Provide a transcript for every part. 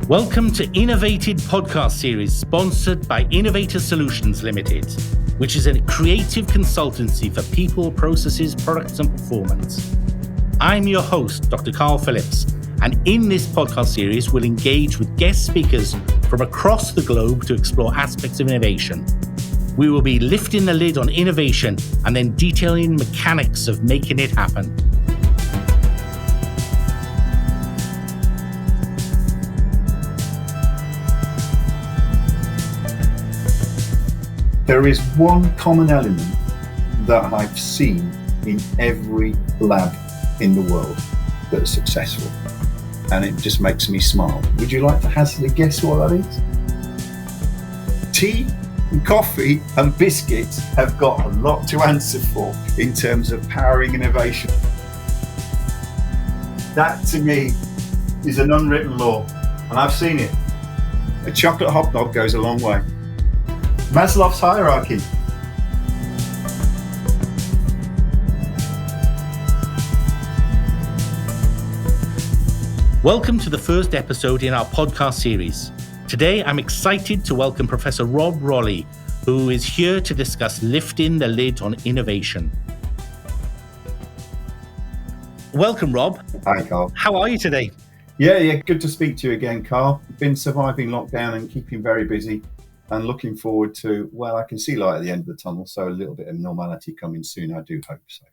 Welcome to Innovated podcast series sponsored by Innovator Solutions Limited, which is a creative consultancy for people, processes, products and performance. I'm your host, Dr. Carl Phillips, and in this podcast series, we'll engage with guest speakers from across the globe to explore aspects of innovation. We will be lifting the lid on innovation and then detailing mechanics of making it happen. There is one common element that I've seen in every lab in the world that is successful, and it just makes me smile. Would you like to hazard a guess what that is? Tea and coffee and biscuits have got a lot to answer for in terms of powering innovation. That to me is an unwritten law, and I've seen it. A chocolate hobnob goes a long way. Maslow's hierarchy. Welcome to the first episode in our podcast series. Today, I'm excited to welcome Professor Rob Rowley, who is here to discuss lifting the lid on innovation. Welcome, Rob. Hi, Carl. How are you today? Yeah, good to speak to you again, Carl. Been surviving lockdown and keeping very busy. And looking forward to, well, I can see light at the end of the tunnel, so a little bit of normality coming soon, I do hope so.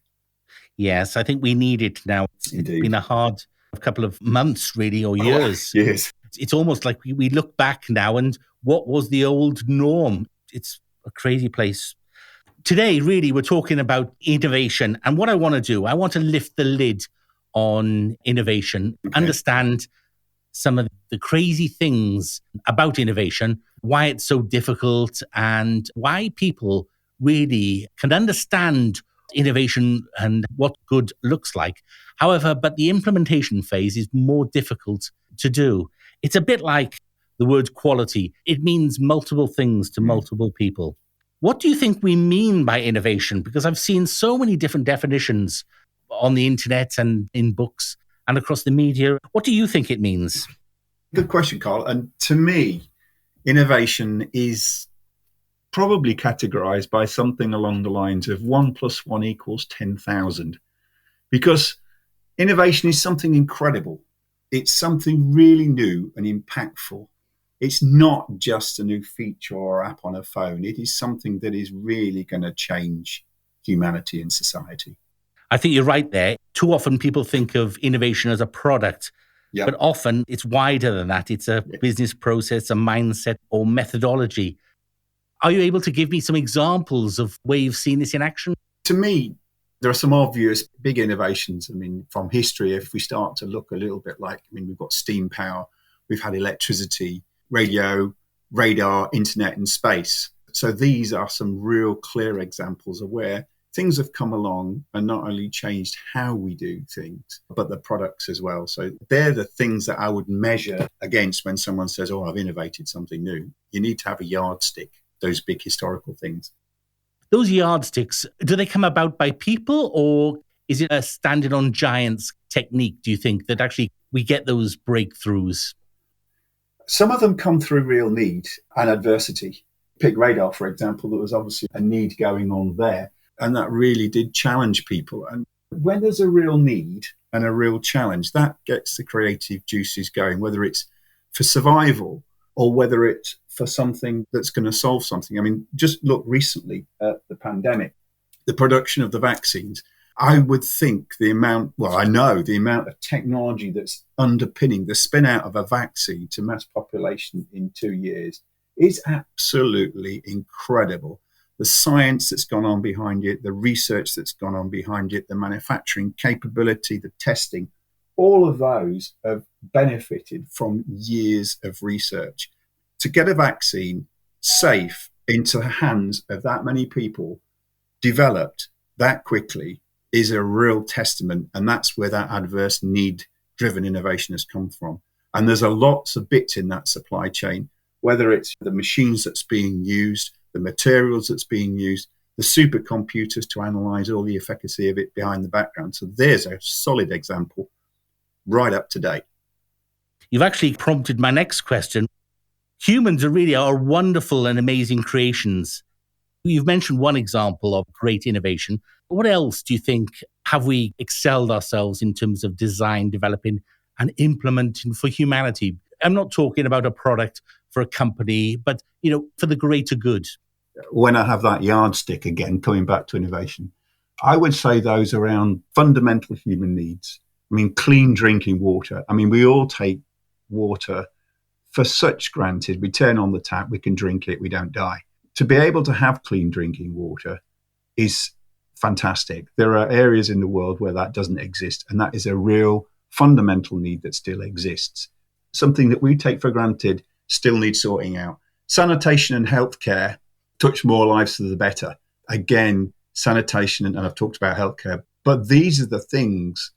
Yes, I think we need it now. It's been a hard couple of months, really, or years. Yes. It's almost like we look back now and what was the old norm? It's a crazy place. Today, really, we're talking about innovation. And what I want to do, I want to lift the lid on innovation, understand some of the crazy things about innovation, why it's so difficult, and why people really can understand innovation and what good looks like. However, but the implementation phase is more difficult to do. It's a bit like the word quality. It means multiple things to multiple people. What do you think we mean by innovation? Because I've seen so many different definitions on the internet and in books and across the media. What do you think it means? Good question, Carl. And to me, innovation is probably categorized by something along the lines of 1 + 1 = 10,000. Because innovation is something incredible. It's something really new and impactful. It's not just a new feature or app on a phone. It is something that is really going to change humanity and society. I think you're right there. Too often people think of innovation as a product. Yep. But often it's wider than that. It's a business process, a mindset or methodology. Are you able to give me some examples of where you've seen this in action? To me, there are some obvious big innovations. I mean, from history, if we start to look a little bit like, we've got steam power, we've had electricity, radio, radar, internet and space. So these are some real clear examples of where things have come along and not only changed how we do things, but the products as well. So they're the things that I would measure against when someone says, oh, I've innovated something new. You need to have a yardstick, those big historical things. Those yardsticks, do they come about by people, or is it a standing on giants technique, do you think, that actually we get those breakthroughs? Some of them come through real need and adversity. Pick radar, for example, there was obviously a need going on there. And that really did challenge people. And when there's a real need and a real challenge, that gets the creative juices going, whether it's for survival or whether it's for something that's going to solve something. I mean, just look recently at the pandemic, the production of the vaccines. I would think I know the amount of technology that's underpinning the spin out of a vaccine to mass population in 2 years is absolutely incredible. The science that's gone on behind it, the research that's gone on behind it, the manufacturing capability, the testing, all of those have benefited from years of research. To get a vaccine safe into the hands of that many people, developed that quickly, is a real testament. And that's where that adverse need-driven innovation has come from. And there's lots of bits in that supply chain, whether it's the machines that's being used, the materials that's being used, the supercomputers to analyze all the efficacy of it behind the background. So there's a solid example right up to date. You've actually prompted my next question. Humans are wonderful and amazing creations. You've mentioned one example of great innovation. What else do you think have we excelled ourselves in terms of design, developing, and implementing for humanity? I'm not talking about a product for a company, but for the greater good. When I have that yardstick again, coming back to innovation, I would say those around fundamental human needs. I mean, clean drinking water. I mean, we all take water for such granted. We turn on the tap, we can drink it, we don't die. To be able to have clean drinking water is fantastic. There are areas in the world where that doesn't exist, and that is a real fundamental need that still exists. Something that we take for granted still needs sorting out. Sanitation and healthcare, touch more lives for the better. Again, sanitation, and I've talked about healthcare, but these are the things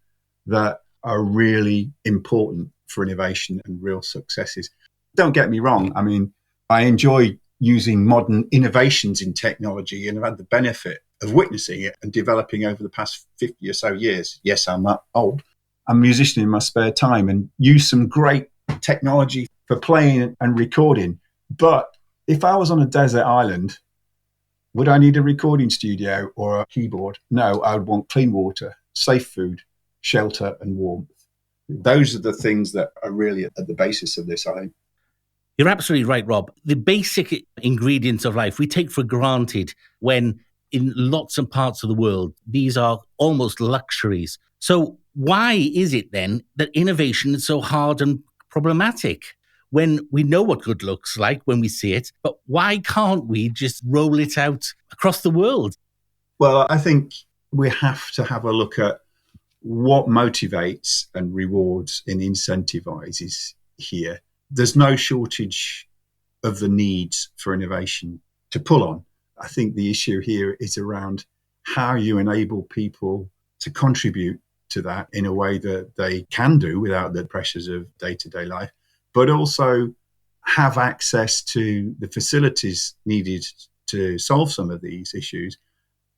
that are really important for innovation and real successes. Don't get me wrong. I mean, I enjoy using modern innovations in technology, and I've had the benefit of witnessing it and developing over the past 50 or so years. Yes, I'm that old. I'm a musician in my spare time and use some great technology for playing and recording. But if I was on a desert island, would I need a recording studio or a keyboard? No, I would want clean water, safe food, shelter, and warmth. Those are the things that are really at the basis of this, I think. You're absolutely right, Rob. The basic ingredients of life we take for granted when in lots of parts of the world, these are almost luxuries. So why is it then that innovation is so hard and problematic when we know what good looks like when we see it? But why can't we just roll it out across the world? Well, I think we have to have a look at what motivates and rewards and incentivizes here. There's no shortage of the needs for innovation to pull on. I think the issue here is around how you enable people to contribute to that in a way that they can do without the pressures of day-to-day life, but also have access to the facilities needed to solve some of these issues,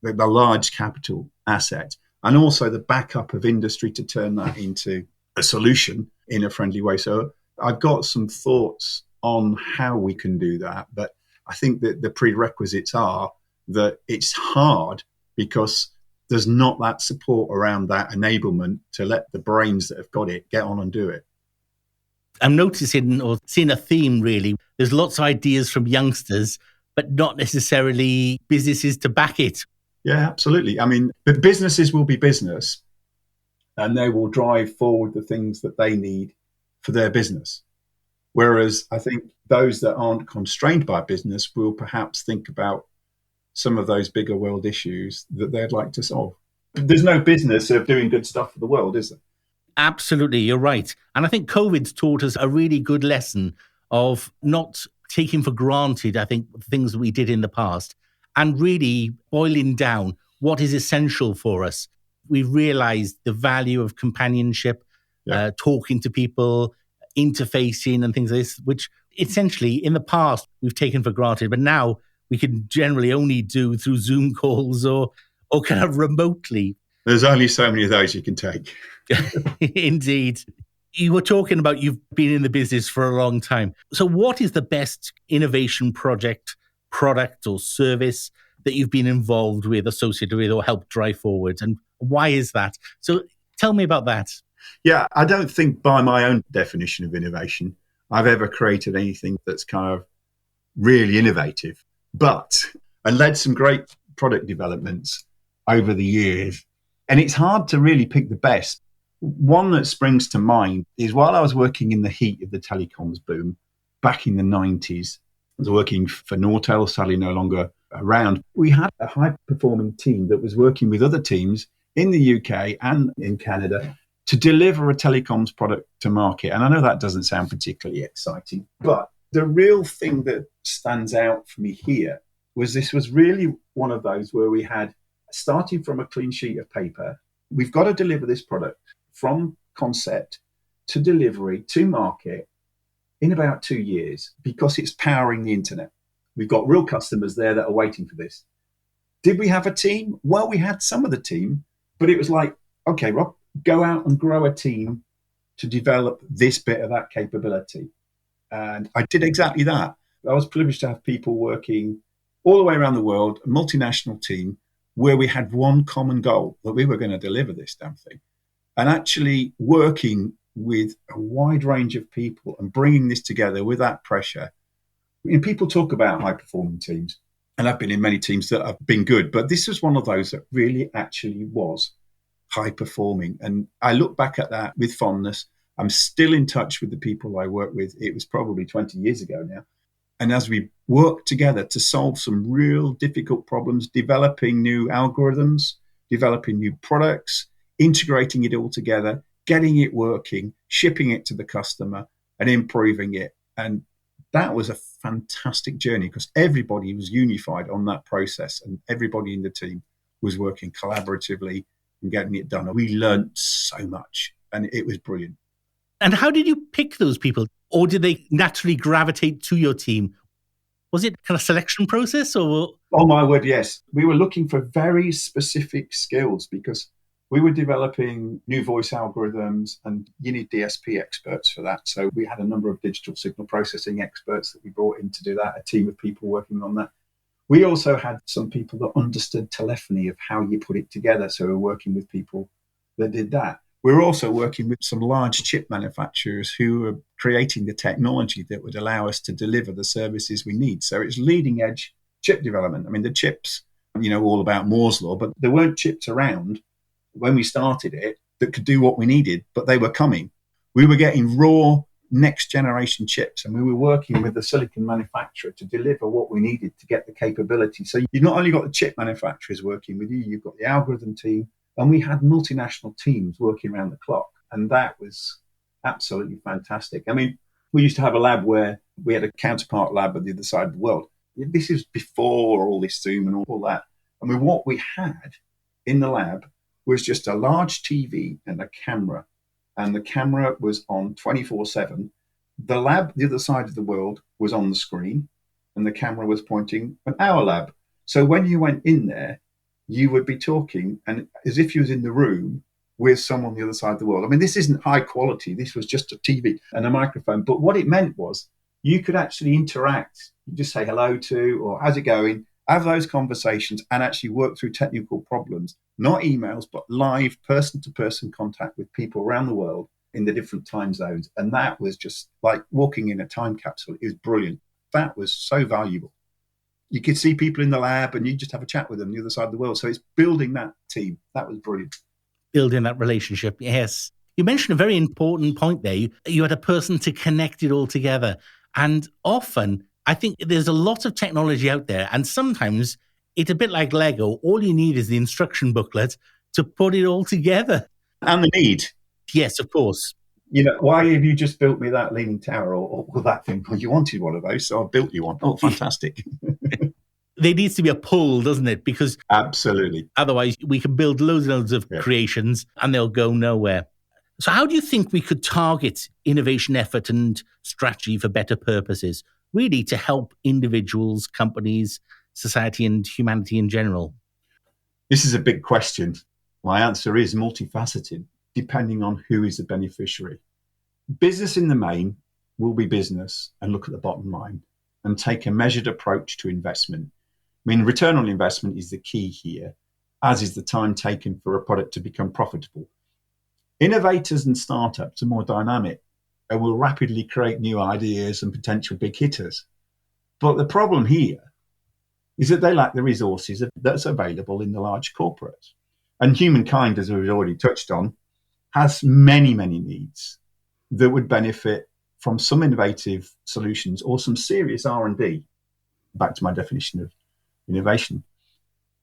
the large capital asset, and also the backup of industry to turn that into a solution in a friendly way. So I've got some thoughts on how we can do that, but I think that the prerequisites are that it's hard because there's not that support around that enablement to let the brains that have got it get on and do it. I'm noticing or seeing a theme, really. There's lots of ideas from youngsters, but not necessarily businesses to back it. Yeah, absolutely. I mean, the businesses will be business and they will drive forward the things that they need for their business. Whereas I think those that aren't constrained by business will perhaps think about some of those bigger world issues that they'd like to solve. There's no business of doing good stuff for the world, is there? Absolutely, you're right. And I think COVID's taught us a really good lesson of not taking for granted, I think, things that we did in the past and really boiling down what is essential for us. We've realized the value of companionship, talking to people, interfacing and things like this, which essentially in the past we've taken for granted, but now we can generally only do through Zoom calls or kind of remotely. There's only so many of those you can take. Indeed. You were talking about you've been in the business for a long time. So what is the best innovation project, product or service that you've been involved with, associated with, or helped drive forward? And why is that? So tell me about that. Yeah, I don't think by my own definition of innovation, I've ever created anything that's kind of really innovative. But I led some great product developments over the years. And it's hard to really pick the best. One that springs to mind is while I was working in the heat of the telecoms boom back in the 90s, I was working for Nortel, sadly no longer around. We had a high-performing team that was working with other teams in the UK and in Canada to deliver a telecoms product to market. And I know that doesn't sound particularly exciting, but the real thing that stands out for me here was this was really one of those where we had, starting from a clean sheet of paper, we've got to deliver this product from concept to delivery to market in about 2 years because it's powering the internet. We've got real customers there that are waiting for this. Did we have a team? Well, we had some of the team, but it was like, okay, Rob, go out and grow a team to develop this bit of that capability. And I did exactly that. I was privileged to have people working all the way around the world, a multinational team, where we had one common goal, that we were going to deliver this damn thing. And actually working with a wide range of people and bringing this together with that pressure. People talk about high-performing teams, and I've been in many teams that have been good, but this was one of those that really actually was high-performing. And I look back at that with fondness. I'm still in touch with the people I work with. It was probably 20 years ago now. And as we work together to solve some real difficult problems, developing new algorithms, developing new products, integrating it all together, getting it working, shipping it to the customer and improving it. And that was a fantastic journey because everybody was unified on that process and everybody in the team was working collaboratively and getting it done. We learned so much and it was brilliant. And how did you pick those people? Or did they naturally gravitate to your team? Was it kind of selection process or? Oh my word, yes. We were looking for very specific skills because we were developing new voice algorithms and you need DSP experts for that. So we had a number of digital signal processing experts that we brought in to do that, a team of people working on that. We also had some people that understood telephony of how you put it together. So we're working with people that did that. We're also working with some large chip manufacturers who are creating the technology that would allow us to deliver the services we need. So it's leading edge chip development. I mean, the chips, all about Moore's law, but there weren't chips around when we started it that could do what we needed, but they were coming. We were getting raw next generation chips and we were working with the silicon manufacturer to deliver what we needed to get the capability. So you've not only got the chip manufacturers working with you, you've got the algorithm team, and we had multinational teams working around the clock. And that was absolutely fantastic. I mean, we used to have a lab where we had a counterpart lab at the other side of the world. This is before all this Zoom and all that. I mean, what we had in the lab was just a large TV and a camera. And the camera was on 24/7. The lab, the other side of the world, was on the screen and the camera was pointing at our lab. So when you went in there, you would be talking and as if you was in the room with someone on the other side of the world. I mean, this isn't high quality. This was just a TV and a microphone. But what it meant was you could actually interact. You just say hello to, or how's it going? Have those conversations and actually work through technical problems, not emails, but live person-to-person contact with people around the world in the different time zones. And that was just like walking in a time capsule. It was brilliant. That was so valuable. You could see people in the lab and you just have a chat with them on the other side of the world. So it's building that team. That was brilliant. Building that relationship, yes. You mentioned a very important point there. You had a person to connect it all together. And often, I think there's a lot of technology out there. And sometimes it's a bit like Lego. All you need is the instruction booklet to put it all together. And the need. Yes, of course. Why have you just built me that leaning tower or that thing? Well, you wanted one of those, so I built you one. Oh, fantastic. There needs to be a pull, doesn't it? Because absolutely. Otherwise, we can build loads and loads of creations and they'll go nowhere. So how do you think we could target innovation effort and strategy for better purposes, really to help individuals, companies, society and humanity in general? This is a big question. My answer is multifaceted, depending on who is the beneficiary. Business in the main will be business and look at the bottom line and take a measured approach to investment. I mean, return on investment is the key here, as is the time taken for a product to become profitable. Innovators and startups are more dynamic and will rapidly create new ideas and potential big hitters. But the problem here is that they lack the resources that's available in the large corporates. And humankind, as we've already touched on, has many, many needs that would benefit from some innovative solutions or some serious R&D. Back to my definition of innovation.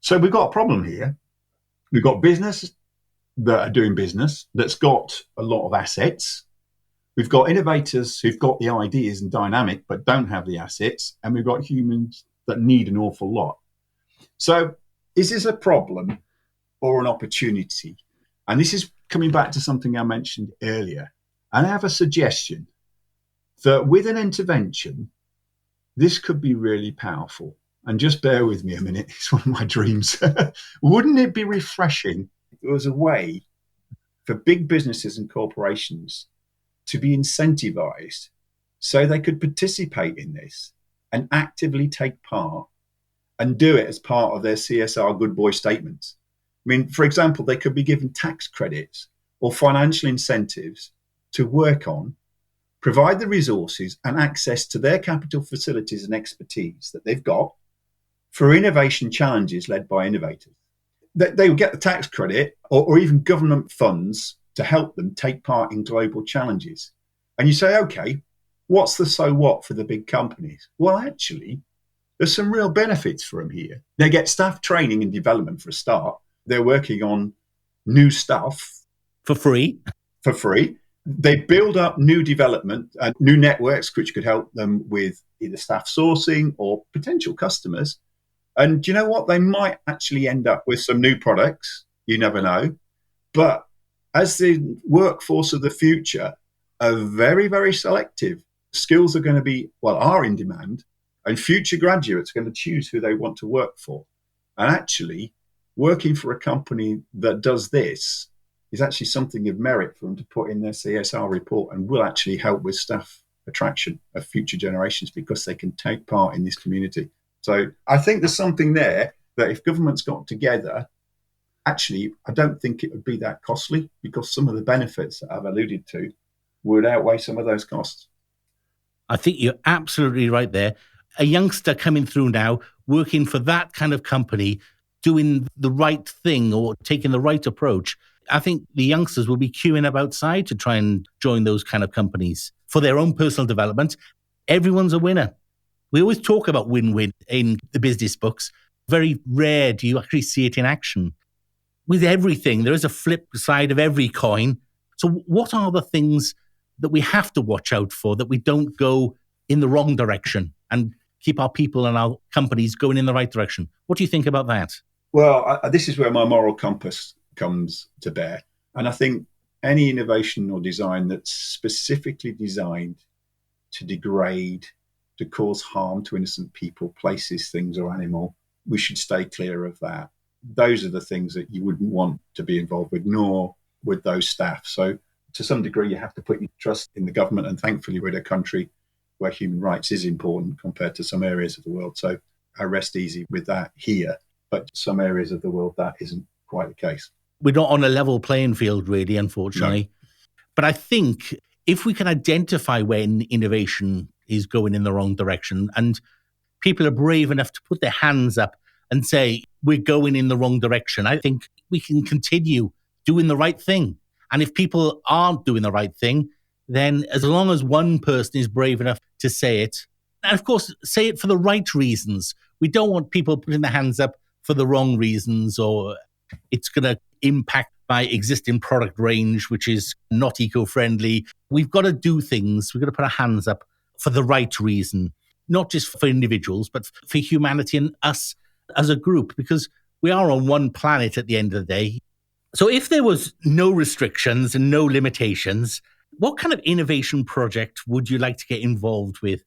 So we've got a problem here. We've got business that are doing business that's got a lot of assets. We've got innovators who've got the ideas and dynamic but don't have the assets. And we've got humans that need an awful lot. So is this a problem or an opportunity? And this is coming back to something I mentioned earlier. And I have a suggestion that with an intervention, this could be really powerful. And just bear with me a minute. It's one of my dreams. Wouldn't it be refreshing if there was a way for big businesses and corporations to be incentivized so they could participate in this and actively take part and do it as part of their CSR good boy statements. I mean, for example, they could be given tax credits or financial incentives to work on, provide the resources and access to their capital facilities and expertise that they've got for innovation challenges led by innovators. They will get the tax credit or even government funds to help them take part in global challenges. And you say, okay, what's the so what for the big companies? Well, actually, there's some real benefits for them here. They get staff training and development for a start. They're working on new stuff. For free. For free. They build up new development and new networks, which could help them with either staff sourcing or potential customers. And do you know what? They might actually end up with some new products. You never know. But as the workforce of the future are very, very selective, skills are going to be, are in demand, and future graduates are going to choose who they want to work for. And actually, working for a company that does this is actually something of merit for them to put in their CSR report and will actually help with staff attraction of future generations because they can take part in this community. So I think there's something there that if governments got together, actually, I don't think it would be that costly because some of the benefits that I've alluded to would outweigh some of those costs. I think you're absolutely right there. A youngster coming through now, working for that kind of company, doing the right thing or taking the right approach, I think the youngsters will be queuing up outside to try and join those kind of companies for their own personal development. Everyone's a winner. We always talk about win-win in the business books. Very rare do you actually see it in action. With everything, there is a flip side of every coin. So what are the things that we have to watch out for, that we don't go in the wrong direction and keep our people and our companies going in the right direction? What do you think about that? Well, this is where my moral compass comes to bear. And I think any innovation or design that's specifically designed to degrade, to cause harm to innocent people, places, things, or animal, we should stay clear of that. Those are the things that you wouldn't want to be involved with, nor with those staff. So to some degree, you have to put your trust in the government. And thankfully, we're a country where human rights is important compared to some areas of the world. So I rest easy with that here. But some areas of the world, that isn't quite the case. We're not on a level playing field, really, unfortunately. No. But I think if we can identify when innovation is going in the wrong direction and people are brave enough to put their hands up and say, we're going in the wrong direction, I think we can continue doing the right thing. And if people aren't doing the right thing, then as long as one person is brave enough to say it, and of course, say it for the right reasons. We don't want people putting their hands up for the wrong reasons, or it's going to impact my existing product range, which is not eco-friendly. We've got to do things. We've got to put our hands up for the right reason, not just for individuals, but for humanity and us as a group, because we are on one planet at the end of the day. So if there was no restrictions and no limitations, what kind of innovation project would you like to get involved with?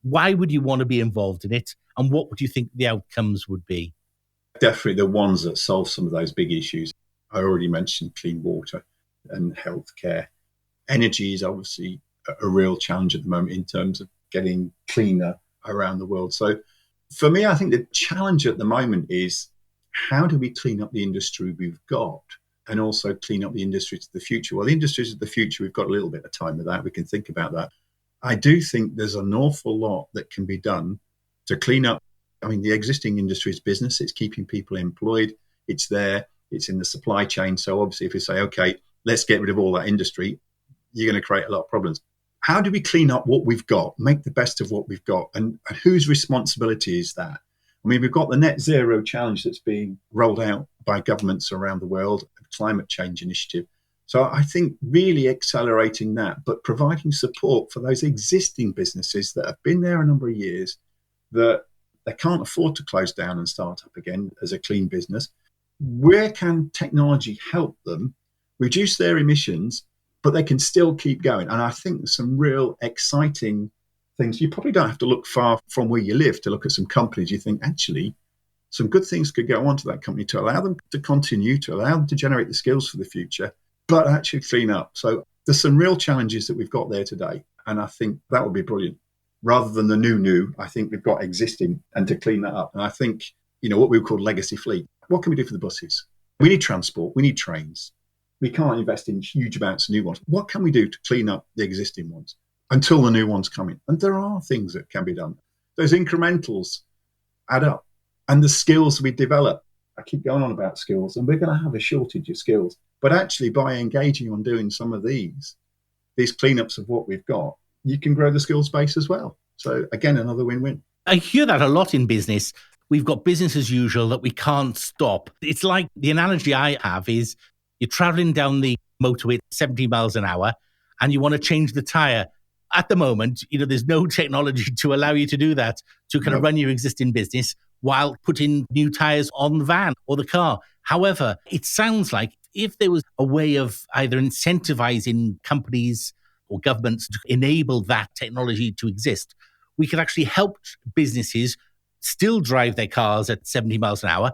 Why would you want to be involved in it? And what would you think the outcomes would be? Definitely the ones that solve some of those big issues. I already mentioned clean water and healthcare. Energy is obviously a real challenge at the moment in terms of getting cleaner around the world. So for me, I think the challenge at the moment is how do we clean up the industry we've got and also clean up the industries of the future? Well, the industries of the future, we've got a little bit of time with that. We can think about that. I do think there's an awful lot that can be done to clean up. I mean, the existing industry is business. It's keeping people employed. It's there. It's in the supply chain. So obviously, if you say, okay, let's get rid of all that industry, you're going to create a lot of problems. How do we clean up what we've got, make the best of what we've got? And whose responsibility is that? I mean, we've got the net zero challenge that's being rolled out by governments around the world, a climate change initiative. So I think really accelerating that, but providing support for those existing businesses that have been there a number of years, that they can't afford to close down and start up again as a clean business. Where can technology help them reduce their emissions, but they can still keep going? And I think there's some real exciting things. You probably don't have to look far from where you live to look at some companies. You think, actually, some good things could go on to that company to allow them to continue, to allow them to generate the skills for the future, but actually clean up. So There's some real challenges that we've got there today. And I think that would be brilliant. Rather than the new, I think we've got existing and to clean that up. And I think, what we would call legacy fleet. What can we do for the buses? We need transport. We need trains. We can't invest in huge amounts of new ones. What can we do to clean up the existing ones until the new ones come in? And there are things that can be done. Those incrementals add up. And the skills we develop, I keep going on about skills, and we're going to have a shortage of skills. But actually, by engaging on doing some of these cleanups of what we've got, you can grow the skills base as well. So again, another win-win. I hear that a lot in business. We've got business as usual that we can't stop. It's like the analogy I have is you're traveling down the motorway at 70 miles an hour and you want to change the tire. At the moment, there's no technology to allow you to do that, to kind of run your existing business while putting new tires on the van or the car. However, it sounds like if there was a way of either incentivizing companies or governments to enable that technology to exist, we could actually help businesses still drive their cars at 70 miles an hour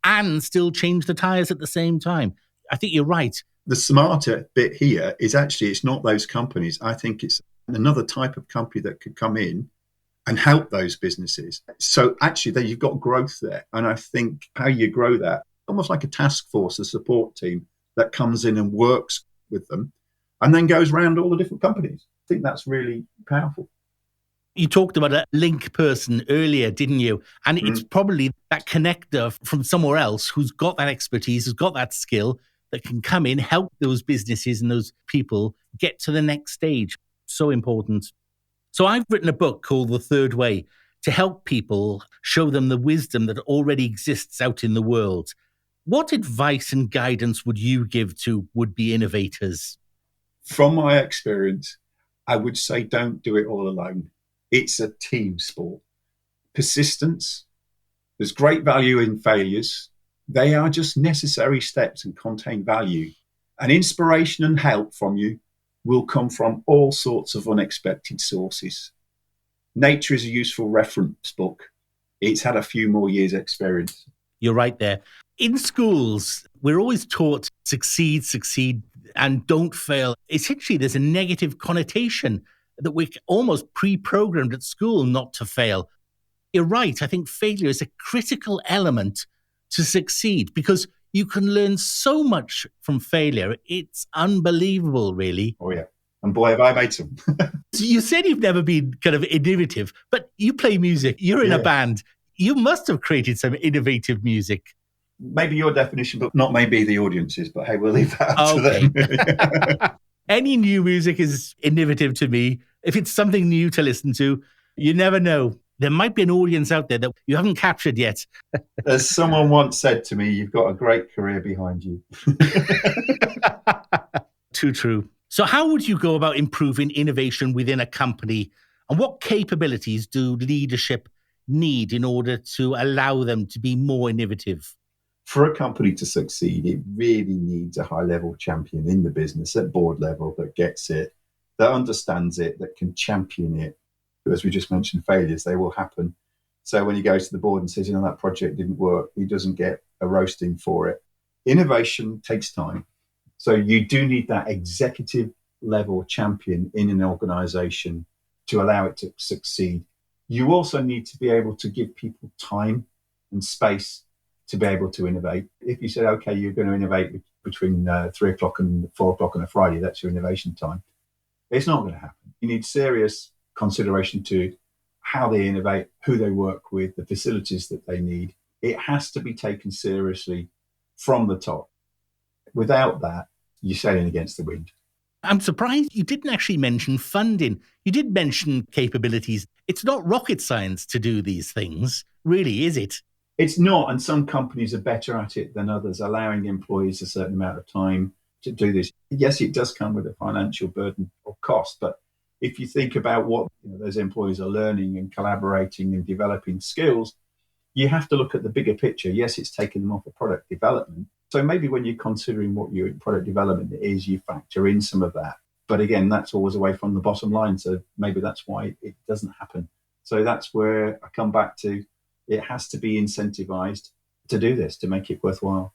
and still change the tires at the same time. I think you're right. The smarter bit here is actually it's not those companies. I think it's another type of company that could come in and help those businesses. So actually there you've got growth there. And I think how you grow that, almost like a task force, a support team that comes in and works with them and then goes around all the different companies. I think that's really powerful. You talked about a link person earlier, didn't you? And it's probably that connector from somewhere else who's got that expertise, who's got that skill that can come in, help those businesses and those people get to the next stage. So important. So I've written a book called The Third Way to help people, show them the wisdom that already exists out in the world. What advice and guidance would you give to would-be innovators? From my experience, I would say don't do it all alone. It's a team sport. Persistence. There's great value in failures. They are just necessary steps and contain value. And inspiration and help from you will come from all sorts of unexpected sources. Nature is a useful reference book. It's had a few more years' experience. You're right there. In schools, we're always taught succeed, and don't fail. Essentially, there's a negative connotation that we're almost pre-programmed at school not to fail. You're right. I think failure is a critical element to succeed because you can learn so much from failure. It's unbelievable, really. Oh, yeah. And boy, have I made some. So you said you've never been kind of innovative, but you play music. You're in a band. You must have created some innovative music. Maybe your definition, but not maybe the audience's. But hey, we'll leave that up to them. Any new music is innovative to me. If it's something new to listen to, you never know. There might be an audience out there that you haven't captured yet. As someone once said to me, you've got a great career behind you. Too true. So how would you go about improving innovation within a company? And what capabilities do leadership need in order to allow them to be more innovative? For a company to succeed, it really needs a high-level champion in the business at board level that gets it, that understands it, that can champion it. As we just mentioned, failures, they will happen. So when he goes to the board and says, that project didn't work, he doesn't get a roasting for it. Innovation takes time. So you do need that executive level champion in an organization to allow it to succeed. You also need to be able to give people time and space to be able to innovate. If you said, okay, you're going to innovate between 3 o'clock and 4 o'clock on a Friday, that's your innovation time. It's not going to happen. You need serious consideration to how they innovate, who they work with, the facilities that they need. It has to be taken seriously from the top. Without that, you're sailing against the wind. I'm surprised you didn't actually mention funding. You did mention capabilities. It's not rocket science to do these things, really, is it? It's not, and some companies are better at it than others, allowing employees a certain amount of time to do this. Yes, it does come with a financial burden or cost, but if you think about what those employees are learning and collaborating and developing skills, you have to look at the bigger picture. Yes, it's taken them off of product development. So maybe when you're considering what your product development is, you factor in some of that. But again, that's always away from the bottom line. So maybe that's why it doesn't happen. So that's where I come back to. It has to be incentivized to do this, to make it worthwhile.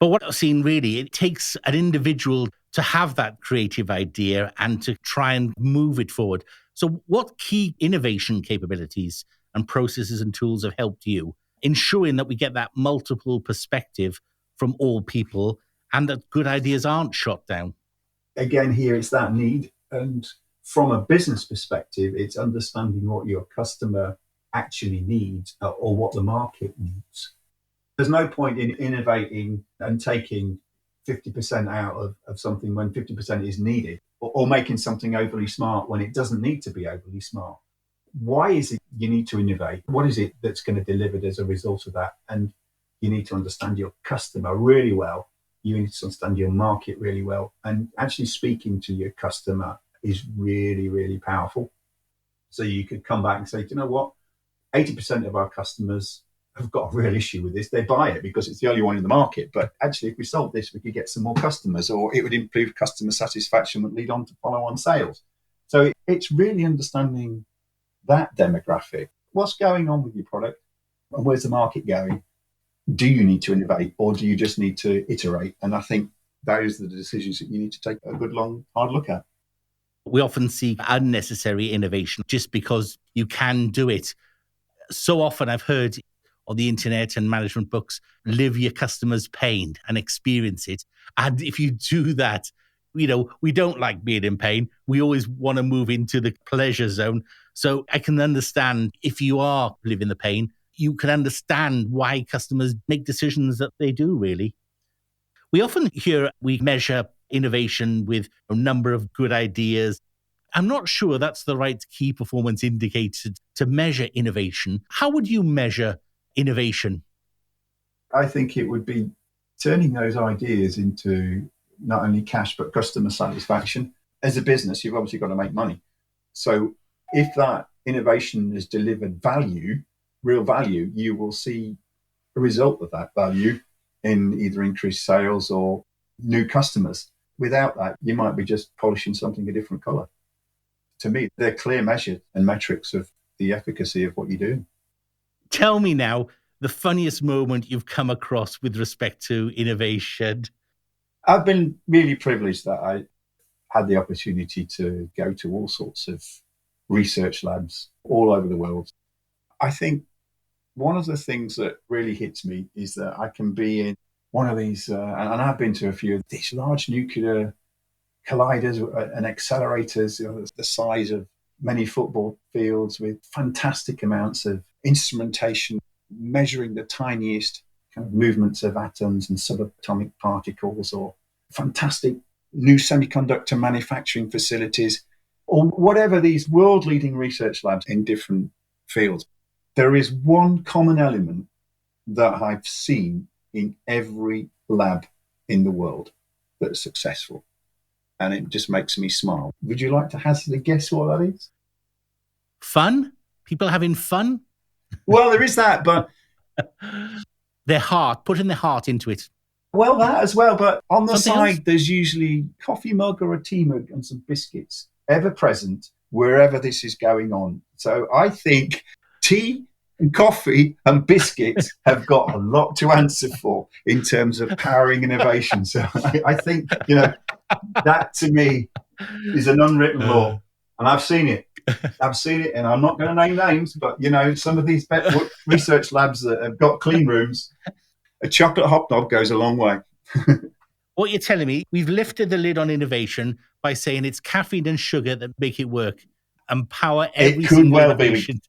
But what I've seen really, it takes an individual to have that creative idea and to try and move it forward. So what key innovation capabilities and processes and tools have helped you ensuring that we get that multiple perspective from all people and that good ideas aren't shot down? Again, here it's that need. And from a business perspective, it's understanding what your customer actually needs or what the market needs. There's no point in innovating and taking 50% out of something when 50% is needed, or making something overly smart when it doesn't need to be overly smart. Why is it you need to innovate? What is it that's going to deliver as a result of that? And you need to understand your customer really well. You need to understand your market really well. And actually speaking to your customer is really, really powerful. So you could come back and say, you know what? 80% of our customers have got a real issue with this. They buy it because it's the only one in the market. But actually, if we sold this, we could get some more customers, or it would improve customer satisfaction, would lead on to follow-on sales. So it's really understanding that demographic. What's going on with your product? And where's the market going? Do you need to innovate, or do you just need to iterate? And I think those are the decisions that you need to take a good, long, hard look at. We often see unnecessary innovation just because you can do it. So often I've heard on the internet and management books, live your customer's pain and experience it. And if you do that, we don't like being in pain. We always want to move into the pleasure zone. So I can understand if you are living the pain, you can understand why customers make decisions that they do, really. We often hear we measure innovation with a number of good ideas. I'm not sure that's the right key performance indicator to measure innovation. How would you measure innovation? I think it would be turning those ideas into not only cash, but customer satisfaction. As a business, you've obviously got to make money. So if that innovation has delivered value, real value, you will see a result of that value in either increased sales or new customers. Without that, you might be just polishing something a different color. To me, they're clear measures and metrics of the efficacy of what you do. Tell me now the funniest moment you've come across with respect to innovation. I've been really privileged that I had the opportunity to go to all sorts of research labs all over the world. I think one of the things that really hits me is that I can be in one of these, and I've been to a few of these large nuclear colliders and accelerators, the size of many football fields, with fantastic amounts of instrumentation, measuring the tiniest kind of movements of atoms and subatomic particles, or fantastic new semiconductor manufacturing facilities, or whatever these world-leading research labs in different fields. There is one common element that I've seen in every lab in the world that's successful, and it just makes me smile. Would you like to hazard a guess what that is? Fun? People having fun? Well, there is that, but their heart, putting their heart into it. Well, that as well, but on the Something side, else? There's usually coffee mug or a tea mug and some biscuits, ever present wherever this is going on. So I think tea and coffee and biscuits have got a lot to answer for in terms of powering innovation. So I think, that to me is an unwritten law, and I've seen it. And I'm not going to name names, but some of these research labs that have got clean rooms, a chocolate hobnob goes a long way. What you're telling me, we've lifted the lid on innovation by saying it's caffeine and sugar that make it work and power every single innovation.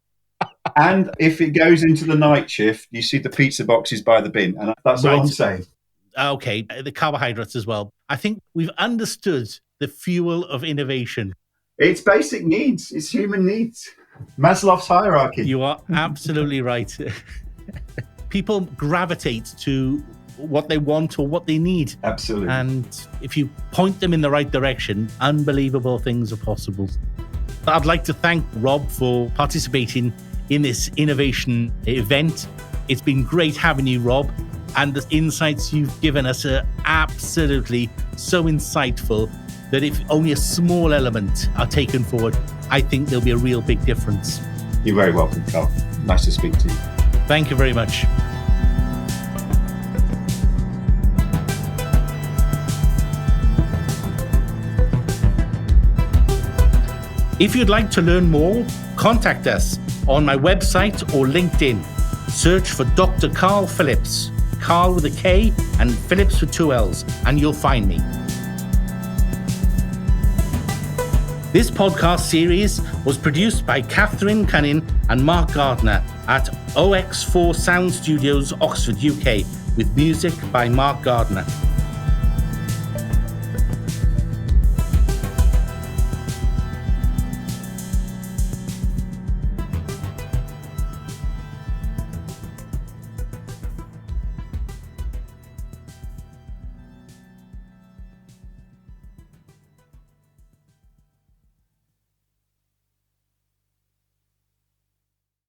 And if it goes into the night shift, you see the pizza boxes by the bin, and that's all I'm saying. Okay, the carbohydrates as well. I think we've understood the fuel of innovation. It's basic needs. It's human needs. Maslow's hierarchy. You are absolutely right. People gravitate to what they want or what they need. Absolutely. And if you point them in the right direction, unbelievable things are possible. I'd like to thank Rob for participating in this innovation event. It's been great having you, Rob. And the insights you've given us are absolutely so insightful that if only a small element are taken forward, I think there'll be a real big difference. You're very welcome, Carl. Nice to speak to you. Thank you very much. If you'd like to learn more, contact us on my website or LinkedIn. Search for Dr. Carl Phillips, Carl with a K and Phillips with 2 L's, and you'll find me. This podcast series was produced by Catherine Cunning and Mark Gardner at OX4 Sound Studios, Oxford, UK, with music by Mark Gardner.